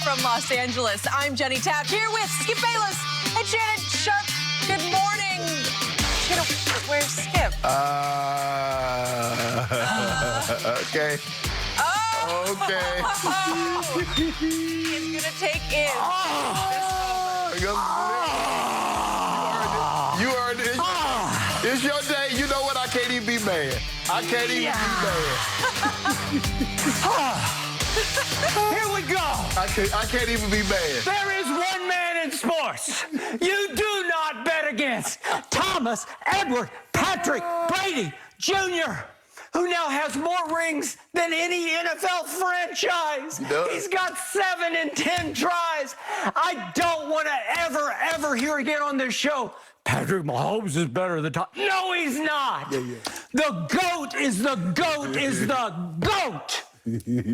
from Los Angeles. I'm Jenny Taft here with Skip Bayless and Shannon Sharp. Good morning. Where's Skip? Okay. Oh. Okay. He's gonna take in You earned it. It's your day. You know what? I can't even be mad. I can't even be mad. Here we go. I can't even be mad. There is one man in sports you do not bet against. Thomas Edward Patrick Brady Jr., who now has more rings than any NFL franchise. He's got 7 in 10 tries. I don't want to ever hear again on this show, Patrick Mahomes is better than Tom. No, he's not. The GOAT is the GOAT is the GOAT.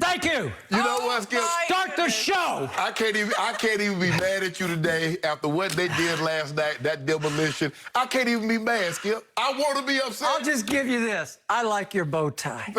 Thank you. You know what, Skip? Start the show. I can't even be mad at you today after what they did last night, that demolition. I can't even be mad, Skip. I want to be upset. I'll just give you this. I like your bow tie.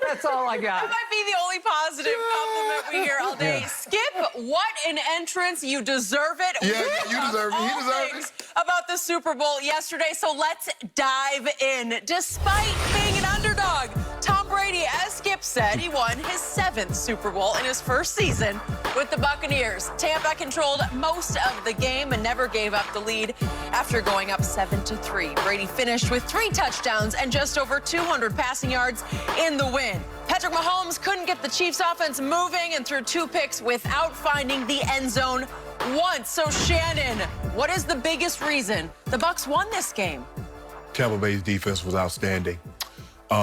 That's all I got. That might be the only positive compliment we hear all day. Skip, what an entrance. You deserve it. Yeah, you deserve it. He deserves it. About the Super Bowl yesterday, so let's dive in. Despite being an underdog, Tom Brady, as Skip said, he won his 7th Super Bowl in his first season with the Buccaneers. Tampa controlled most of the game and never gave up the lead after going up 7-3. Brady finished with 3 touchdowns and just over 200 passing yards in the win. Patrick Mahomes couldn't get the Chiefs' offense moving and threw 2 picks without finding the end zone once. So, Shannon, what is the biggest reason the Bucs won this game? Tampa Bay's defense was outstanding.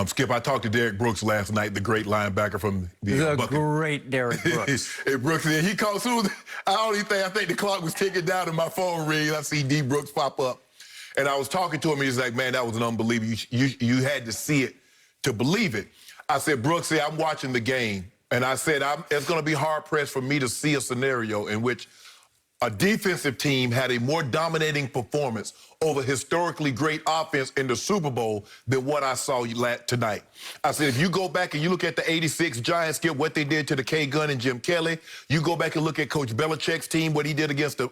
Skip, I talked to Derek Brooks last night, the great linebacker from the great Derek Brooks. Brooks, he called soon. I think the clock was ticking down and my phone rings. I see D. Brooks pop up. And I was talking to him, and he's like, man, that was an unbelievable. You had to see it to believe it. I said, Brooks, I'm watching the game. And I said, it's going to be hard-pressed for me to see a scenario in which a defensive team had a more dominating performance over historically great offense in the Super Bowl than what I saw tonight. I said, if you go back and you look at the '86 Giants, Skip, what they did to the K-Gun and Jim Kelly, you go back and look at Coach Belichick's team, what he did against the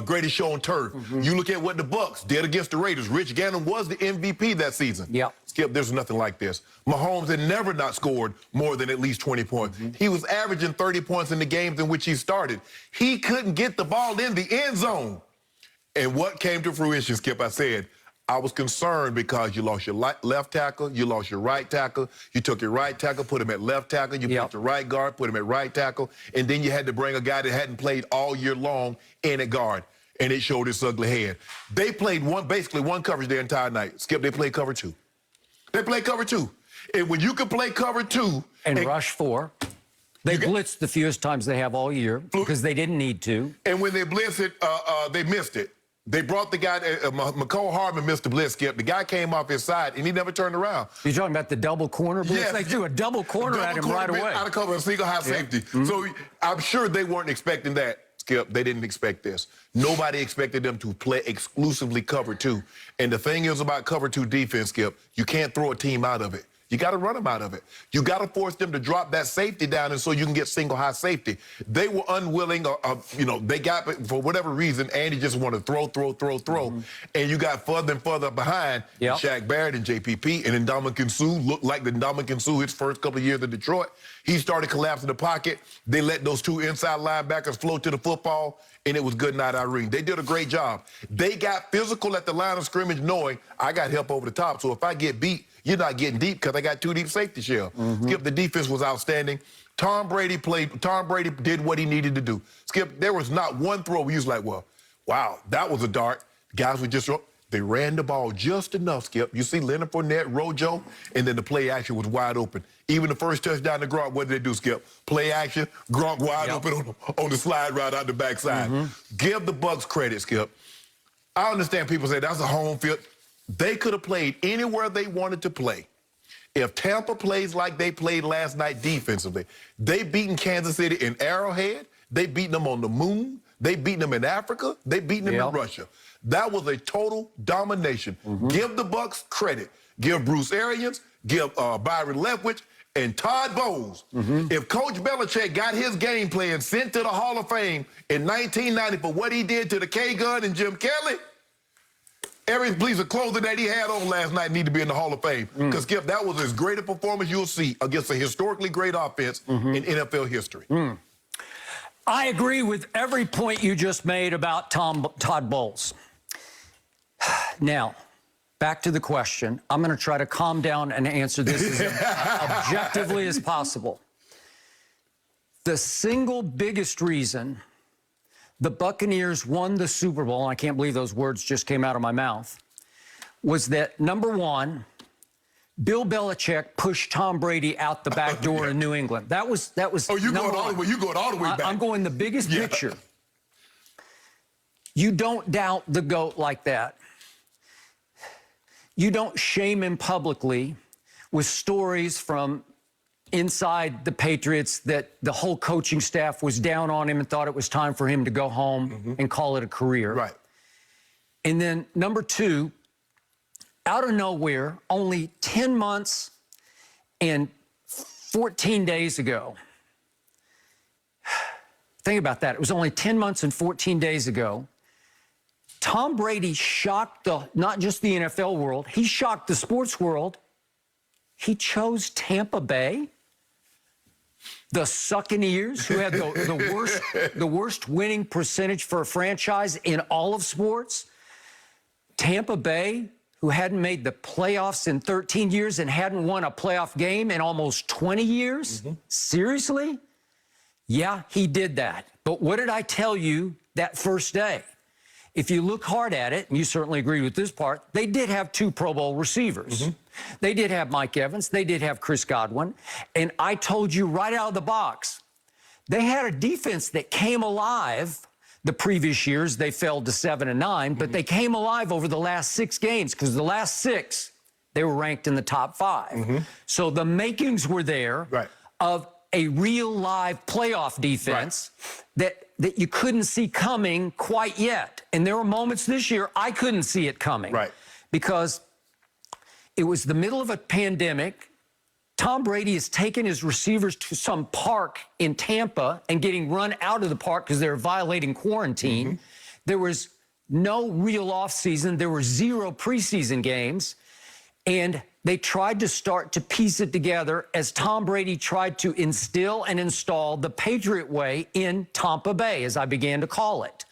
greatest show on turf. You look at what the Bucs did against the Raiders. Rich Gannon was the MVP that season. Yep. Skip, there's nothing like this. Mahomes had never not scored more than at least 20 points. He was averaging 30 points in the games in which he started. He couldn't get the ball in the end zone. And what came to fruition, Skip, I said, I was concerned because you lost your left tackle, you lost your right tackle, you took your right tackle, put him at left tackle, you put your right guard, put him at right tackle, and then you had to bring a guy that hadn't played all year long in at guard, and it showed its ugly head. They played basically one coverage the entire night. Skip, they played cover 2. They played cover 2. And when you can play cover 2... And rush 4. They blitzed the fewest times they have all year because they didn't need to. And when they blitzed it, they missed it. They brought the guy, McCole Hardman missed the blitz, Skip. The guy came off his side, and he never turned around. You're talking about the double corner blitz? Yes. They threw a double corner at him right away. Out of cover, a single high safety. So I'm sure they weren't expecting that, Skip. They didn't expect this. Nobody expected them to play exclusively cover 2. And the thing is about cover 2 defense, Skip, you can't throw a team out of it. You got to run them out of it. You got to force them to drop that safety down and so you can get single high safety. They were unwilling, they got, for whatever reason, Andy just wanted to throw. And you got further and further behind Shaq Barrett and JPP. And then Ndamukong Suh looked like the Ndamukong Suh his first couple of years in Detroit. He started collapsing the pocket. They let those 2 inside linebackers float to the football, and it was good night, Irene. They did a great job. They got physical at the line of scrimmage knowing I got help over the top. So if I get beat, you're not getting deep because I got 2 deep safety shell. Skip, the defense was outstanding. Tom Brady did what he needed to do. Skip, there was not one throw where you was like, well, wow, that was a dart. Guys were just, they ran the ball just enough, Skip. You see Leonard Fournette, Rojo, and then the play action was wide open. Even the first touchdown to Gronk, what did they do, Skip? Play action, Gronk wide open on the slide route out the backside. Give the Bucs credit, Skip. I understand people say that's a home field. They could have played anywhere they wanted to play. If Tampa plays like they played last night defensively, they beaten Kansas City in Arrowhead, they beaten them on the moon, they beaten them in Africa, they beaten them in Russia. That was a total domination. Give the Bucs credit. Give Bruce Arians, give Byron Leftwich, And Todd Bowles, if Coach Belichick got his game plan sent to the Hall of Fame in 1990 for what he did to the K-Gun and Jim Kelly, every piece of clothing that he had on last night need to be in the Hall of Fame. Because, Skip, that was as great a performance you'll see against a historically great offense in NFL history. I agree with every point you just made about Todd Bowles. Now, back to the question. I'm going to try to calm down and answer this as objectively as possible. The single biggest reason the Buccaneers won the Super Bowl, and I can't believe those words just came out of my mouth, was that, number one, Bill Belichick pushed Tom Brady out the back door in New England. That was. Oh, you going all the way? You going all the way back? I'm going the biggest picture. You don't doubt the GOAT like that. You don't shame him publicly with stories from inside the Patriots that the whole coaching staff was down on him and thought it was time for him to go home and call it a career. Right. And then number two, out of nowhere, only 10 months and 14 days ago. Think about that. It was only 10 months and 14 days ago. Tom Brady shocked not just the NFL world, he shocked the sports world. He chose Tampa Bay, the Succaneers, who had the worst winning percentage for a franchise in all of sports. Tampa Bay, who hadn't made the playoffs in 13 years and hadn't won a playoff game in almost 20 years? Seriously? Yeah, he did that. But what did I tell you that first day? If you look hard at it, and you certainly agree with this part, they did have two Pro Bowl receivers. They did have Mike Evans. They did have Chris Godwin. And I told you right out of the box, they had a defense that came alive. The previous years, they fell to 7-9, but they came alive over the last 6 games because the last 6, they were ranked in the top 5. So the makings were there of a real live playoff defense that you couldn't see coming quite yet. And there were moments this year I couldn't see it coming because it was the middle of a pandemic. Tom Brady has taken his receivers to some park in Tampa and getting run out of the park because they're violating quarantine. There was no real offseason. There were 0 preseason games. And they tried to start to piece it together as Tom Brady tried to instill and install the Patriot way in Tampa Bay, as I began to call it.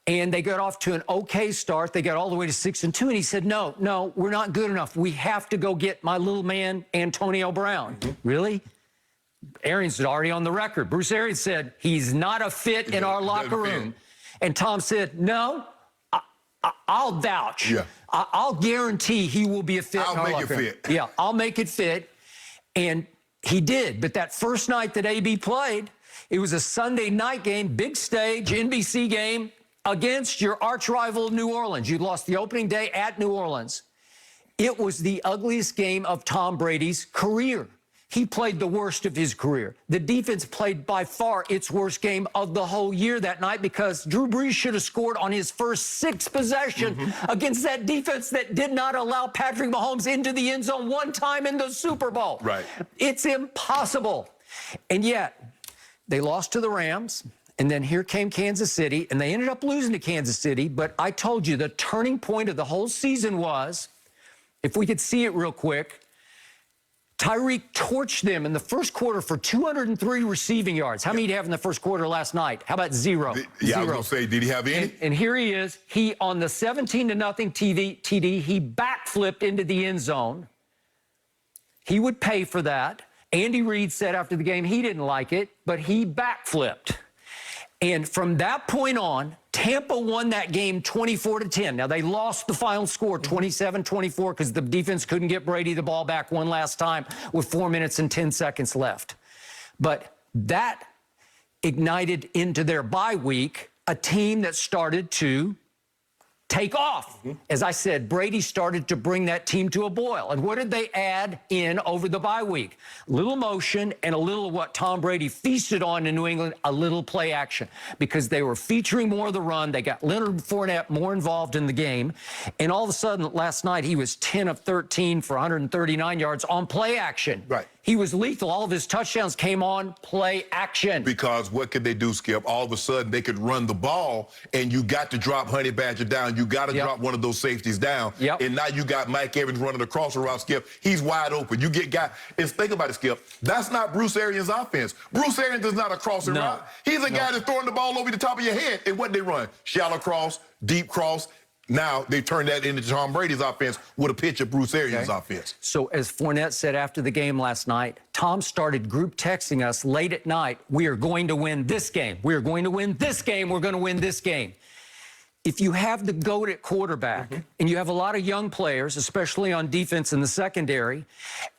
And they got off to an okay start. They got all the way to 6-2, and he said, no, we're not good enough. We have to go get my little man, Antonio Brown. Really? Arians is already on the record. Bruce Arians said, he's not a fit in our locker room. And Tom said, no, I'll vouch. I'll guarantee he will be a fit in our locker room. Yeah, I'll make it fit. And he did. But that first night that AB played, it was a Sunday night game, big stage, NBC game, against your arch rival New Orleans. You lost the opening day at New Orleans. It was the ugliest game of Tom Brady's career. He played the worst of his career. The defense played by far its worst game of the whole year that night because Drew Brees should have scored on his first 6 possessions against that defense that did not allow Patrick Mahomes into the end zone one time in the Super Bowl. It's impossible. And yet, they lost to the Rams. And then here came Kansas City, and they ended up losing to Kansas City. But I told you the turning point of the whole season was, if we could see it real quick, Tyreek torched them in the first quarter for 203 receiving yards. How many did he have in the first quarter last night? How about 0? Yeah, I was going to say, did he have any? And here he is. He, on the 17-0 TD, he backflipped into the end zone. He would pay for that. Andy Reid said after the game he didn't like it, but he backflipped. And from that point on, Tampa won that game 24-10. Now, they lost the final score 27-24 because the defense couldn't get Brady the ball back one last time with 4 minutes and 10 seconds left. But that ignited into their bye week a team that started to take off. As I said, Brady started to bring that team to a boil. And what did they add in over the bye week? A little motion and a little of what Tom Brady feasted on in New England, a little play action, because they were featuring more of the run. They got Leonard Fournette more involved in the game. And all of a sudden, last night, he was 10 of 13 for 139 yards on play action. He was lethal. All of his touchdowns came on play action. Because what could they do, Skip? All of a sudden, they could run the ball, and you got to drop Honey Badger down. You got to drop one of those safeties down. And now you got Mike Evans running across the route, Skip. He's wide open. You get guy. And think about it, Skip. That's not Bruce Arians' offense. Bruce Arians is not a crossing route. He's a guy that's throwing the ball over the top of your head. And what they run? Shallow cross, deep cross. Now they turned that into Tom Brady's offense with a pitch of Bruce Arians' offense. So as Fournette said after the game last night, Tom started group texting us late at night. We are going to win this game. We are going to win this game. We're going to win this game. If you have the GOAT at quarterback and you have a lot of young players, especially on defense in the secondary,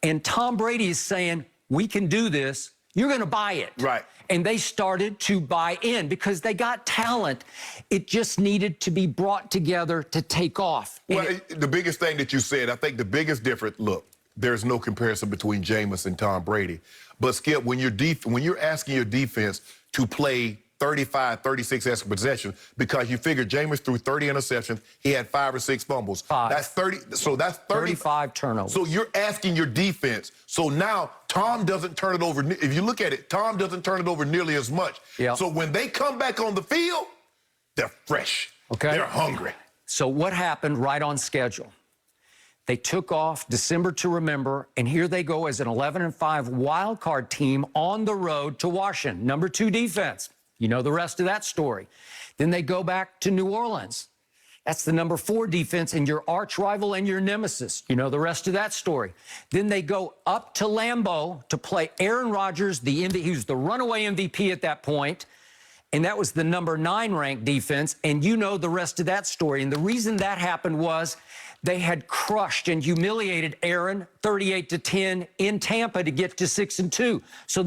and Tom Brady is saying, we can do this, you're going to buy it. Right. And they started to buy in because they got talent. It just needed to be brought together to take off. Well, the biggest thing that you said, I think the biggest difference, look, there's no comparison between Jameis and Tom Brady. But, Skip, when you're asking your defense to play 35, 36 extra possessions, because you figure Jameis threw 30 interceptions, he had 5 or 6 fumbles. That's 30. So that's 35 turnovers. So you're asking your defense. So now Tom doesn't turn it over. If you look at it, Tom doesn't turn it over nearly as much. So when they come back on the field, they're fresh. They're hungry. So what happened right on schedule? They took off December to remember, and here they go as an 11-5 wild card team on the road to Washington. Number 2 defense. You know the rest of that story. Then they go back to New Orleans. That's the number 4 defense and your arch rival and your nemesis. You know the rest of that story. Then they go up to Lambeau to play Aaron Rodgers, he was the runaway MVP at that point, and that was the number 9 ranked defense, and you know the rest of that story. And the reason that happened was they had crushed and humiliated Aaron 38-10 in Tampa to get to 6-2. So